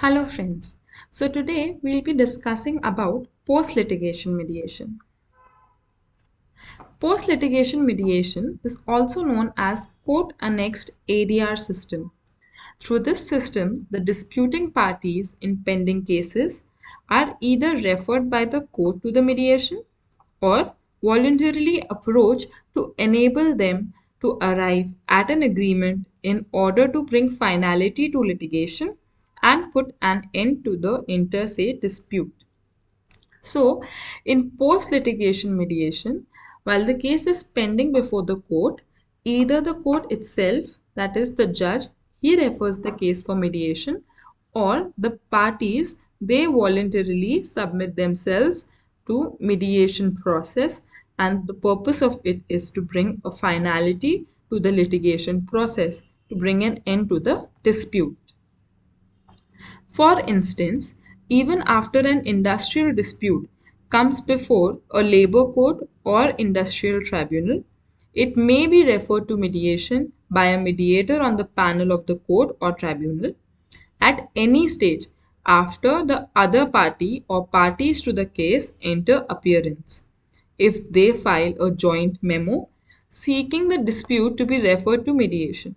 Hello friends. So today we'll be discussing about post-litigation mediation. Post-litigation mediation is also known as court-annexed ADR system. Through this system, the disputing parties in pending cases are either referred by the court to the mediation or voluntarily approach to enable them to arrive at an agreement in order to bring finality to litigation and put an end to the inter se dispute. So, in post litigation mediation, while the case is pending before the court, either the court itself, that is the judge, he refers the case for mediation, or the parties they voluntarily submit themselves to mediation process, and the purpose of it is to bring a finality to the litigation process, to bring an end to the dispute. For instance, even after an industrial dispute comes before a labor court or industrial tribunal, it may be referred to mediation by a mediator on the panel of the court or tribunal at any stage after the other party or parties to the case enter appearance. If they file a joint memo seeking the dispute to be referred to mediation.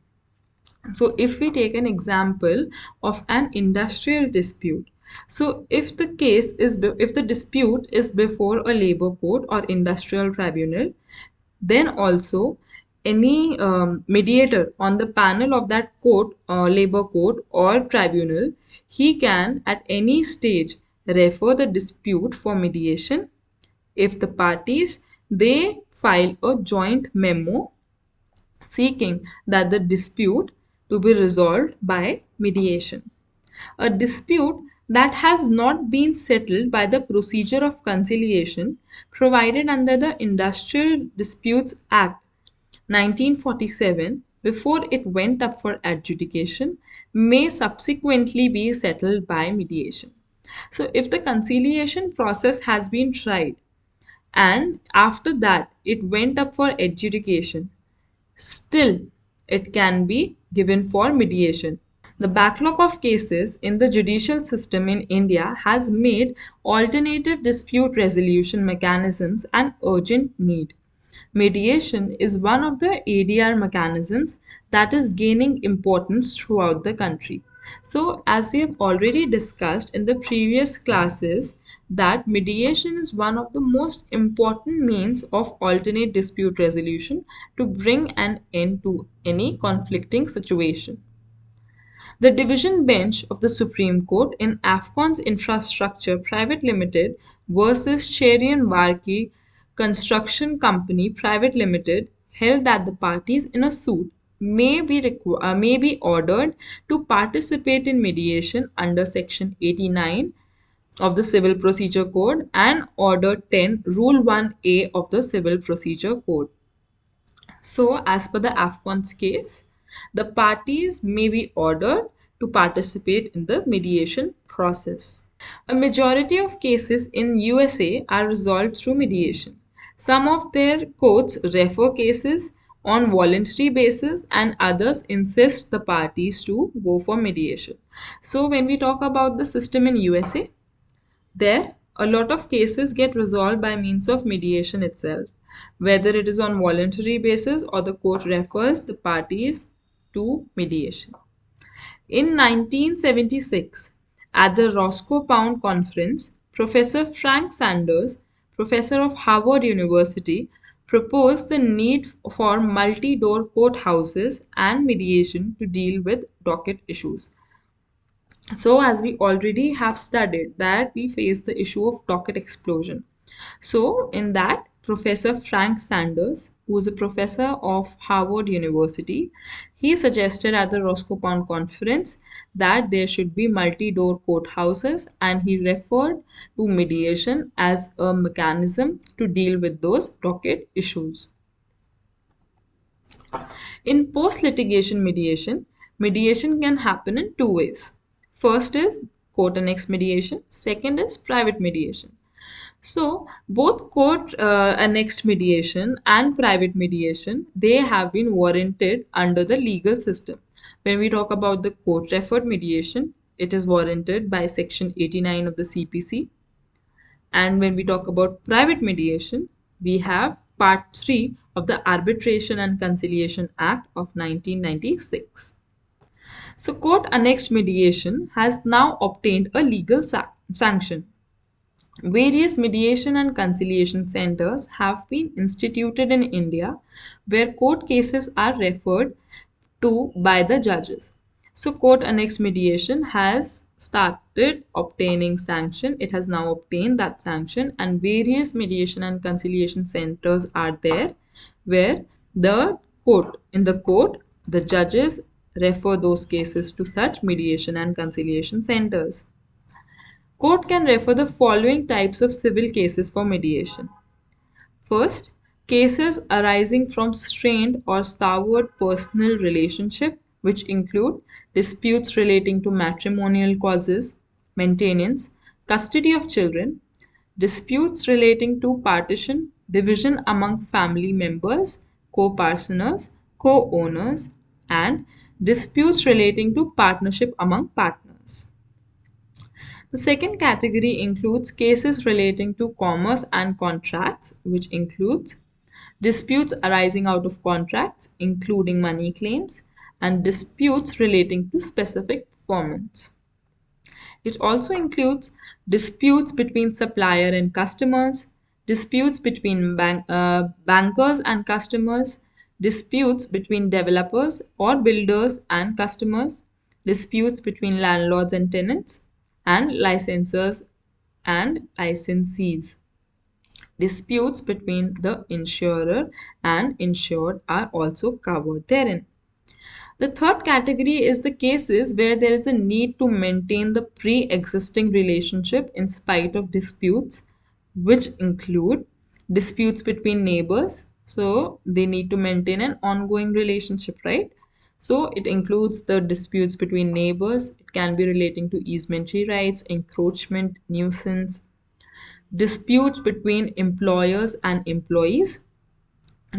So if we take an example of an industrial dispute, so if the dispute is before a labor court or industrial tribunal, then also any mediator on the panel of that court, labor court or tribunal, he can at any stage refer the dispute for mediation if the parties they file a joint memo seeking that the dispute to be resolved by mediation. A dispute that has not been settled by the procedure of conciliation provided under the Industrial Disputes Act 1947 before it went up for adjudication may subsequently be settled by mediation. So if the conciliation process has been tried and after that it went up for adjudication, still it can be given for mediation. The backlog of cases in the judicial system in India has made alternative dispute resolution mechanisms an urgent need. Mediation is one of the ADR mechanisms that is gaining importance throughout the country. So, as we have already discussed in the previous classes, that mediation is one of the most important means of alternate dispute resolution to bring an end to any conflicting situation. The division bench of the Supreme Court in Afcons Infrastructure Private Limited versus Cherian Varki Construction Company Private Limited held that the parties in a suit may be ordered to participate in mediation under Section 89 of the Civil Procedure Code and Order 10, Rule 1A of the Civil Procedure Code. So, as per the Afcons case, the parties may be ordered to participate in the mediation process. A majority of cases in USA are resolved through mediation. Some of their courts refer cases on voluntary basis and others insist the parties to go for mediation. So when we talk about the system in USA, there a lot of cases get resolved by means of mediation itself, whether it is on voluntary basis or the court refers the parties to mediation. In 1976, at the Roscoe Pound Conference, Professor Frank Sanders, professor of Harvard University, proposed the need for multi-door courthouses and mediation to deal with docket issues. So, as we already have studied that we face the issue of docket explosion. So, in that, Professor Frank Sanders, who is a professor of Harvard University, he suggested at the Roscoe Pound Conference that there should be multi-door courthouses and he referred to mediation as a mechanism to deal with those docket issues. In post-litigation mediation, mediation can happen in two ways. First is court-annexed mediation, second is private mediation. So both court-annexed mediation and private mediation, they have been warranted under the legal system. When we talk about the court-referred mediation, it is warranted by Section 89 of the CPC. And when we talk about private mediation, we have Part 3 of the Arbitration and Conciliation Act of 1996. So, court annexed mediation has now obtained a legal sanction. Various mediation and conciliation centers have been instituted in India where court cases are referred to by the judges. So, court annexed mediation has started obtaining sanction. It has now obtained that sanction, and various mediation and conciliation centers are there where in the court, the judges refer those cases to such mediation and conciliation centers. Court can refer the following types of civil cases for mediation. First, cases arising from strained or soured personal relationship, which include disputes relating to matrimonial causes, maintenance, custody of children, disputes relating to partition, division among family members, co-partners, co-owners, and disputes relating to partnership among partners. The second category includes cases relating to commerce and contracts, which includes disputes arising out of contracts, including money claims, and disputes relating to specific performance. It also includes disputes between supplier and customers, disputes between bankers and customers, disputes between developers or builders and customers, disputes between landlords and tenants, and licensors and licensees. Disputes between the insurer and insured are also covered therein. The third category is the cases where there is a need to maintain the pre-existing relationship in spite of disputes, which include disputes between neighbors. So they need to maintain an ongoing relationship, right? So it includes the disputes between neighbors. It can be relating to easementary rights, encroachment, nuisance, disputes between employers and employees,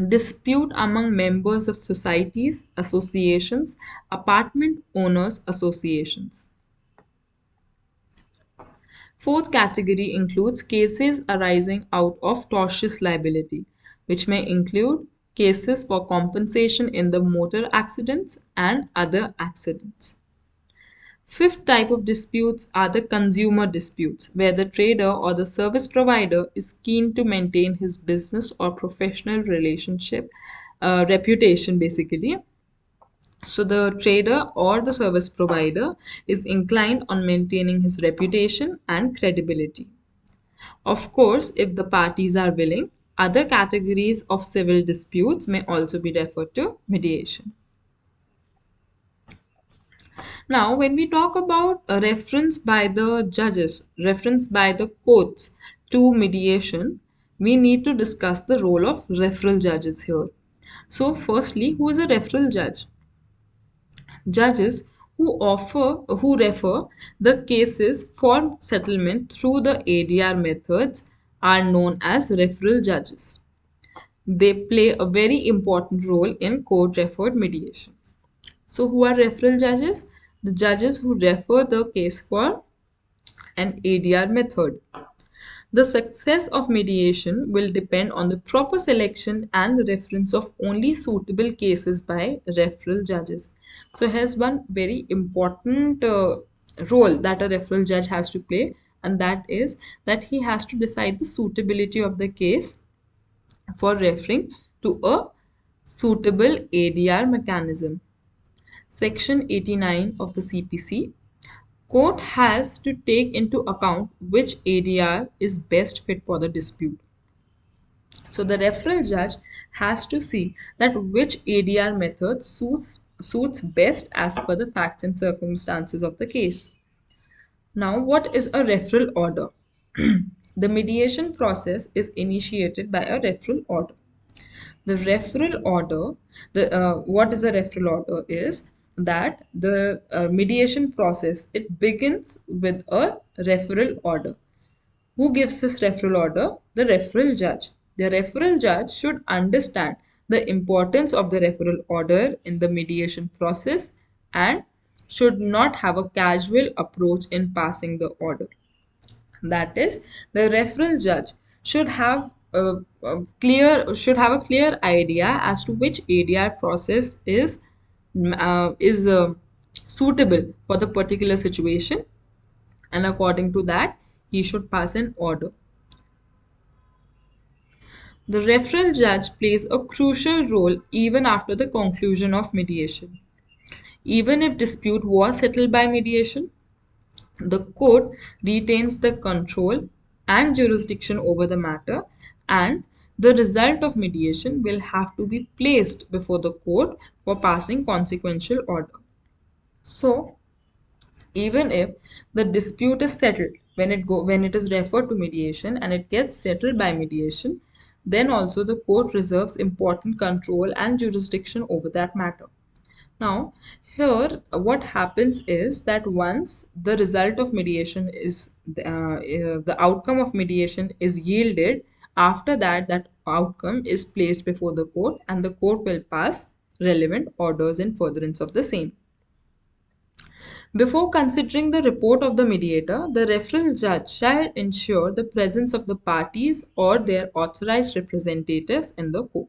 dispute among members of societies, associations, apartment owners associations. Fourth category includes cases arising out of tortious liability, which may include cases for compensation in the motor accidents and other accidents. Fifth type of disputes are the consumer disputes, where the trader or the service provider is keen to maintain his business or professional relationship, reputation basically. So the trader or the service provider is inclined on maintaining his reputation and credibility. Of course, if the parties are willing, other categories of civil disputes may also be referred to mediation. Now, when we talk about a reference by the judges, reference by the courts to mediation, we need to discuss the role of referral judges here. So, firstly, who is a referral judge? Judges who refer the cases for settlement through the ADR methods are known as referral judges. They play a very important role in court referred mediation. So, who are referral judges? The judges who refer the case for an ADR method. The success of mediation will depend on the proper selection and reference of only suitable cases by referral judges. So, here's one very important role that a referral judge has to play, and that is that he has to decide the suitability of the case for referring to a suitable ADR mechanism. Section 89 of the CPC, court has to take into account which ADR is best fit for the dispute. So the referral judge has to see that which ADR method suits best as per the facts and circumstances of the case. Now, what is a referral order? The mediation process is initiated by a referral order. The referral order, what is a referral order is that the mediation process, it begins with a referral order. Who gives this referral order? The referral judge. The referral judge should understand the importance of the referral order in the mediation process and should not have a casual approach in passing the order. That is, the referral judge should have a clear idea as to which ADR process is suitable for the particular situation, and according to that, he should pass an order. The referral judge plays a crucial role even after the conclusion of mediation. Even if dispute was settled by mediation, the court retains the control and jurisdiction over the matter, and the result of mediation will have to be placed before the court for passing consequential order. So, even if the dispute is settled when it is referred to mediation and it gets settled by mediation, then also the court reserves important control and jurisdiction over that matter. Now, here what happens is that once the result of mediation is the outcome of mediation is yielded, after that, that outcome is placed before the court and the court will pass relevant orders in furtherance of the same. Before considering the report of the mediator, the referral judge shall ensure the presence of the parties or their authorized representatives in the court.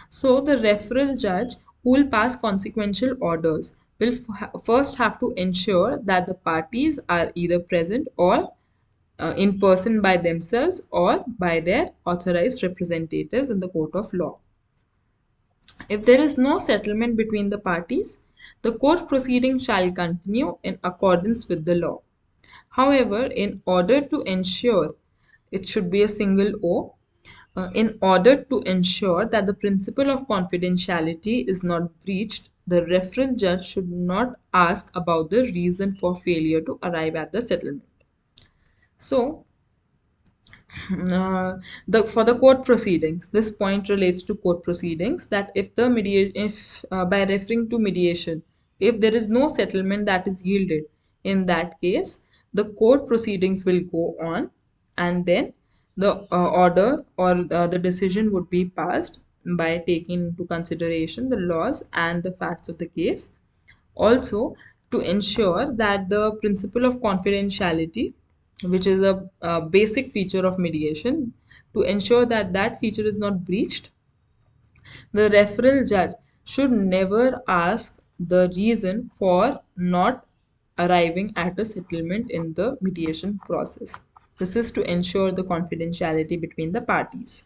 So, the referral judge who will pass consequential orders will first have to ensure that the parties are either present or in person by themselves or by their authorized representatives in the court of law. If there is no settlement between the parties, the court proceeding shall continue in accordance with the law. However, in order to ensure, it should be a single O, in order to ensure that the principle of confidentiality is not breached, the referral judge should not ask about the reason for failure to arrive at the settlement. So, for the court proceedings, this point relates to court proceedings, that if the mediation, if by referring to mediation, if there is no settlement that is yielded, in that case the court proceedings will go on, and then the order or the decision would be passed by taking into consideration the laws and the facts of the case. Also, to ensure that the principle of confidentiality, which is a basic feature of mediation, to ensure that that feature is not breached, the referral judge should never ask the reason for not arriving at a settlement in the mediation process. This is to ensure the confidentiality between the parties.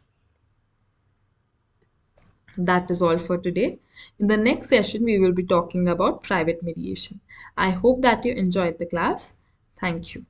That is all for today. In the next session, we will be talking about private mediation. I hope that you enjoyed the class. Thank you.